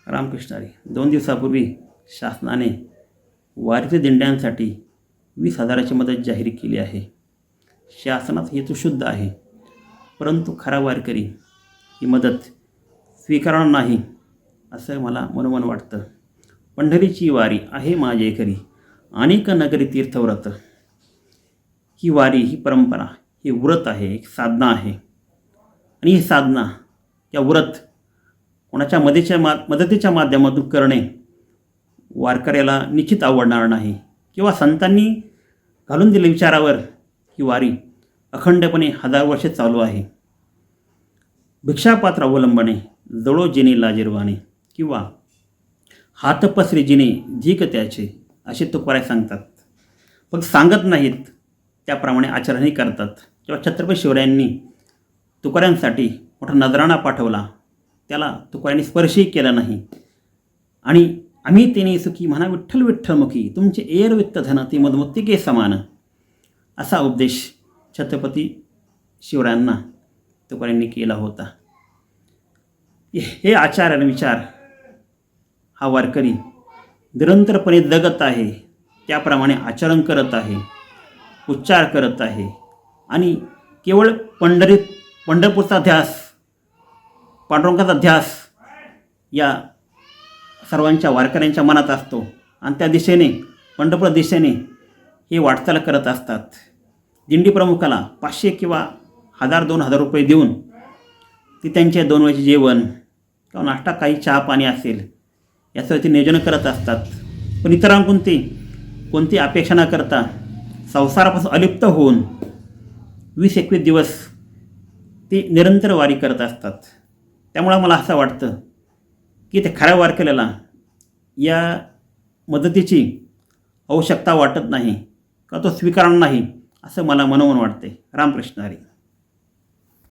रामकृष्ण हरी. 2 दिवसापूर्वी शासनाने वारीच्या दिंड्यांसाठी 20,000ची मदत जाहीर केली आहे. शासनाचा हेतू शुद्ध आहे, परंतु खरा वारकरी ही मदत स्वीकारणार नाही असं मला मनोमन वाटतं. पंढरीची वारी आहे माझे खरी, अनेक नगरी तीर्थव्रत. ही वारी, ही परंपरा, हे व्रत आहे, एक साधना आहे. आणि ही साधना, या व्रत कोणाच्या मदतीच्या माध्यमातून करणे वारकऱ्याला निश्चित आवडणार नाही. किंवा संतांनी घालून दिलेल्या विचारावर ही वारी अखंडपणे 1000 वर्षे चालू आहे. भिक्षापात्र अवलंबणे, जळो जिने लाजिरवाणे, किंवा हात पसरे जिने झीक त्याचे, असे तुकाराम सांगतात. फक्त सांगत नाहीत, त्याप्रमाणे आचरणही करतात. जेव्हा छत्रपती शिवरायांनी तुकारामांसाठी मोठा नजराणा पाठवला, त्याला तुकारामांनी स्पर्शही केला नाही. आणि आम्ही तेने सुखी म्हणा विठ्ठल विठ्ठलमुखी, तुमचे एर वित्त धन ती मधमुक्तिके समान, असा उपदेश छत्रपती शिवरायांना तुकारामांनी केला होता. हे आचार आणि विचार हा वारकरी निरंतरपणे जगत आहे, त्याप्रमाणे आचरण करत आहे, उच्चार करत आहे. आणि केवळ पंढरपूरचा ध्यास, पांडुरंगाचा ध्यास या सर्वांच्या वारकऱ्यांच्या मनात असतो. आणि त्या दिशेने, पंढरपूर दिशेने हे वाटचाल करत असतात. दिंडी प्रमुखाला 500 किंवा 1000-2000 रुपये देऊन ती त्यांचे 2 वेळचे जेवण किंवा नाश्ता, काही चहा पाणी असेल, याचं ते नियोजन करत असतात. पण इतरांकडून ते कोणती अपेक्षा न करता संसारापासून अलिप्त होऊन 20-21 दिवस ते निरंतर वारी करत असतात. त्यामुळं मला असं वाटतं की ते खऱ्या वारकऱ्याला या मदतीची आवश्यकता वाटत नाही, का तो स्वीकारणार नाही, असं मला मनोमन वाटते. रामकृष्ण हरी.